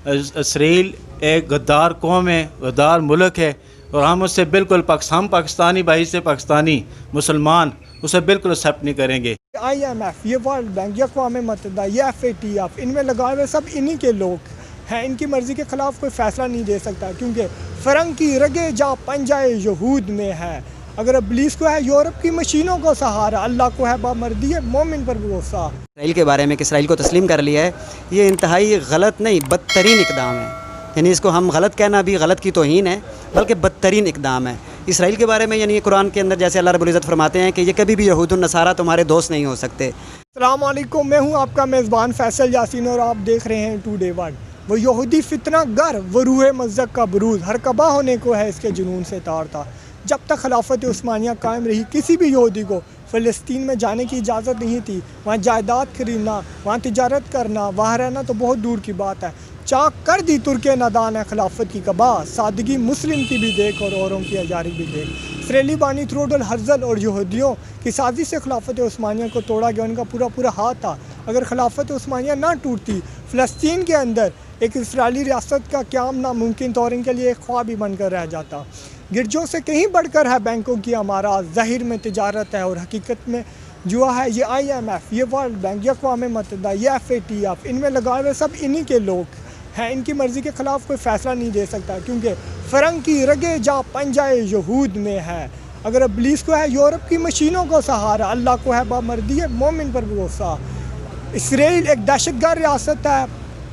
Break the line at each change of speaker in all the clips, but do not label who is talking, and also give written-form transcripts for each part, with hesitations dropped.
اسرائیل ایک غدار قوم ہے، غدار ملک ہے، اور ہم اس سے بالکل ہم پاکستانی بھائی سے پاکستانی مسلمان اسے بالکل ایکسیپٹ نہیں کریں گے۔
IMF، یہ ورلڈ بینک، یہ اقوام متحدہ، یہ FATF، ان میں لگائے ہوئے سب انہی کے لوگ ہیں۔ ان کی مرضی کے خلاف کوئی فیصلہ نہیں دے سکتا، کیونکہ فرنگ کی رگے جا پنجائے یہود میں ہے۔ اگر ابلیس کو ہے یورپ کی مشینوں کو سہارا، اللہ کو ہے بامردی مومن پر بھروسہ۔
اسرائیل کے بارے میں کہ اسرائیل کو تسلیم کر لیا ہے، یہ انتہائی غلط نہیں بدترین اقدام ہے۔ یعنی اس کو ہم غلط کہنا بھی غلط کی توہین ہے، بلکہ بدترین اقدام ہے اسرائیل کے بارے میں۔ یعنی قرآن کے اندر جیسے اللہ رب العزت فرماتے ہیں کہ یہ کبھی بھی یہود النصارہ تمہارے دوست نہیں ہو سکتے۔
السلام علیکم، میں ہوں آپ کا میزبان فیصل یاسین اور آپ دیکھ رہے ہیں ٹوڈے ورلڈ۔ وہ یہودی فتنہ گر، وہ روح مزدق کا بروز، ہر کبا ہونے کو ہے اس کے جنون سے تار تار۔ جب تک خلافت عثمانیہ قائم رہی، کسی بھی یہودی کو فلسطین میں جانے کی اجازت نہیں تھی۔ وہاں جائیداد خریدنا، وہاں تجارت کرنا، وہاں رہنا تو بہت دور کی بات ہے۔ چاک کر دی ترک نادان ہے خلافت کی کبا، سادگی مسلم کی بھی دیکھ اور اوروں کی اجاری بھی دیکھ۔ اسرائیلی بانی تھرود الحرزل اور یہودیوں کی سازش سے خلافت عثمانیہ کو توڑا گیا، ان کا پورا ہاتھ تھا۔ اگر خلافت عثمانیہ نہ ٹوٹتی، فلسطین کے اندر ایک اسرائیلی ریاست کا قیام ناممکن طور ان کے لیے ایک خواب ہی بن کر رہ جاتا۔ گرجوں سے کہیں بڑھ کر ہے بینکوں کی امارات، ظاہر میں تجارت ہے اور حقیقت میں جوا ہے۔ یہ IMF، یہ ورلڈ بینک، یہ اقوام متحدہ، یہ FATF، ان میں لگائے ہوئے سب انہی کے لوگ ہیں۔ ان کی مرضی کے خلاف کوئی فیصلہ نہیں دے سکتا، کیونکہ فرنگ کی رگے جا پنجائے یہود میں ہے۔ اگر ابلیس کو ہے یورپ کی مشینوں کو سہارا، اللہ کو ہے بامردی مومن پر بھروسہ۔ اسرائیل ایک دہشت گرد ریاست ہے،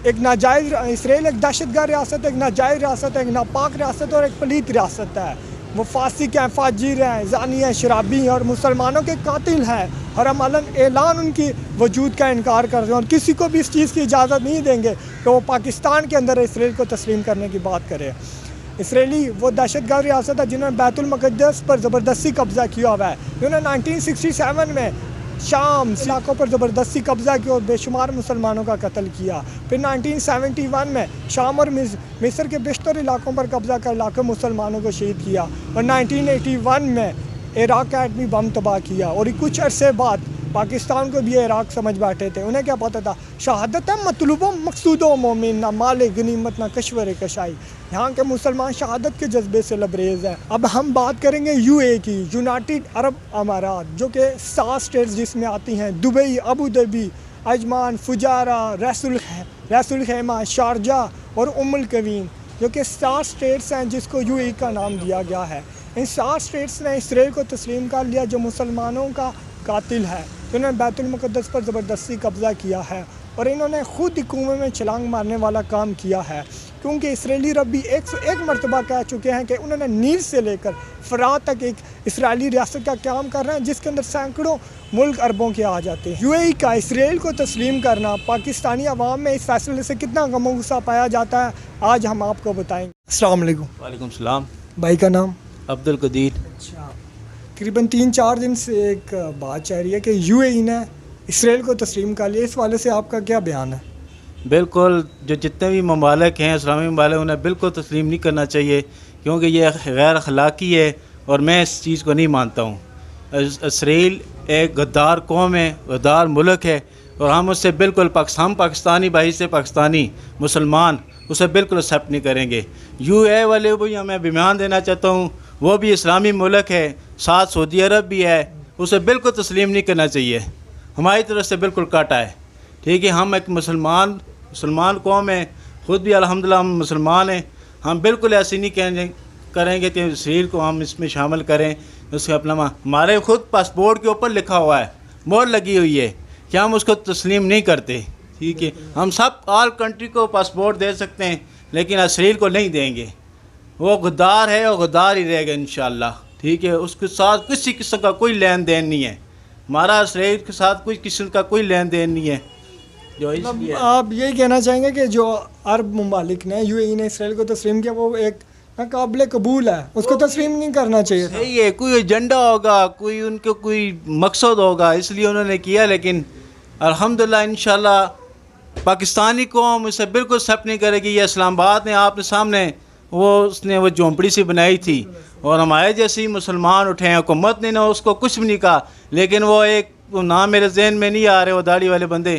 ایک ناجائز ریاست ہے، ایک ناپاک ریاست اور ایک پلیت ریاست ہے۔ وہ فاسق ہیں، فاجر ہیں، زانی ہیں، شرابی ہیں اور مسلمانوں کے قاتل ہیں، اور ہم اعلان ان کی وجود کا انکار کرتے ہیں، اور کسی کو بھی اس چیز کی اجازت نہیں دیں گے کہ وہ پاکستان کے اندر اسرائیل کو تسلیم کرنے کی بات کرے۔ اسرائیلی وہ دہشت گرد ریاست ہے جنہوں نے بیت المقدس پر زبردستی قبضہ کیا ہوا ہے، جنہوں نے 1967 میں شام علاقوں پر زبردستی قبضہ کیا اور بے شمار مسلمانوں کا قتل کیا۔ پھر 1971 میں شام اور مصر کے بیشتر علاقوں پر قبضہ کر لاکھوں مسلمانوں کو شہید کیا، اور 1981 میں عراق کا ایٹمی بم تباہ کیا، اور کچھ عرصے بعد پاکستان کو بھی عراق سمجھ بیٹھے تھے۔ انہیں کیا پتہ تھا، شہادت ہے مطلوب و مقصود و مومن، نہ مال غنیمت نہ کشور کشائی۔ یہاں کے مسلمان شہادت کے جذبے سے لبریز ہیں۔ اب ہم بات کریں گے UAE کی، یونائٹڈ عرب امارات، جو کہ 7 اسٹیٹس جس میں آتی ہیں: Dubai, Abu Dhabi, Ajman, Fujairah, Ras Al Khaimah, Sharjah اور القوین، جو کہ 7 اسٹیٹس ہیں جس کو UAE کا نام دیا گیا ہے۔ ان 7 اسٹیٹس نے اسرائیل کو تسلیم کر لیا، جو مسلمانوں کا قاتل ہے، جنہوں نے بیت المقدس پر زبردستی قبضہ کیا ہے، اور انہوں نے خود کنویں میں چھلانگ مارنے والا کام کیا ہے، کیونکہ اسرائیلی ربی 101 مرتبہ کہہ چکے ہیں کہ انہوں نے نیل سے لے کر فرات تک ایک اسرائیلی ریاست کا قیام کر رہے ہیں، جس کے اندر سینکڑوں ملک عربوں کے آ جاتے ہیں۔ UAE کا اسرائیل کو تسلیم کرنا، پاکستانی عوام میں اس فیصلے سے کتنا غم و غصہ پایا جاتا ہے، آج ہم آپ کو بتائیں گے۔ السلام علیکم۔
وعلیکم السلام۔
بھائی کا نام؟
عبدالقدیر۔
اچھا، تقریباً 3-4 دن سے ایک بات چل رہی ہے کہ UAE نے اسرائیل کو تسلیم کر لیا، اس والے سے آپ کا کیا بیان ہے؟
بالکل، جو جتنے بھی ممالک ہیں اسلامی ممالک، انہیں بالکل تسلیم نہیں کرنا چاہیے، کیونکہ یہ غیر اخلاقی ہے، اور میں اس چیز کو نہیں مانتا ہوں۔ اسرائیل ایک غدار قوم ہے، غدار ملک ہے، اور ہم اس سے بالکل ہم پاکستانی بھائی سے پاکستانی مسلمان اسے بالکل ایکسیپٹ نہیں کریں گے۔ UAE والے بھی میں بیان دینا چاہتا ہوں، وہ بھی اسلامی ملک ہے، ساتھ سعودی عرب بھی ہے، اسے بالکل تسلیم نہیں کرنا چاہیے، ہماری طرف سے بالکل کاٹا ہے۔ ٹھیک ہے، ہم ایک مسلمان قوم ہیں، خود بھی الحمدللہ ہم مسلمان ہیں، ہم بالکل ایسے نہیں کریں گے کہ اسرائیل کو ہم اس میں شامل کریں۔ اس کا اپنا ہمارے خود پاسپورٹ کے اوپر لکھا ہوا ہے، مہر لگی ہوئی ہے کہ ہم اس کو تسلیم نہیں کرتے۔ ٹھیک ہے، ہم سب آل کنٹری کو پاسپورٹ دے سکتے ہیں، لیکن اسرائیل کو نہیں دیں گے۔ وہ غدار ہے، وہ غدار ہی رہے گا انشاءاللہ۔ ٹھیک ہے، اس کے ساتھ کسی قسم کا کوئی لین دین نہیں ہے، ہمارا اسرائیل کے ساتھ کوئی قسم کا کوئی لین دین نہیں ہے۔ جو اس لیے
آپ یہی کہنا چاہیں گے کہ جو عرب ممالک نے UAE نے اسرائیل کو تسلیم کیا، وہ ایک قابل قبول ہے، اس کو تسلیم نہیں کرنا چاہیے تھا؟
صحیح ہے، کوئی ایجنڈا ہوگا، کوئی ان کو کوئی مقصد ہوگا، اس لیے انہوں نے کیا، لیکن الحمدللہ انشاءاللہ پاکستانی قوم اسے بالکل ایکسیپٹ نہیں کرے گی۔ یہ اسلام آباد نے آپ کے سامنے اس نے وہ جھونپڑی سی بنائی تھی، اور ہمارے جیسے مسلمان اٹھے ہیں، حکومت نے اس کو کچھ بھی نہیں کہا، لیکن وہ ایک نام میرے ذہن میں نہیں آ رہے، وہ داڑھی والے بندے،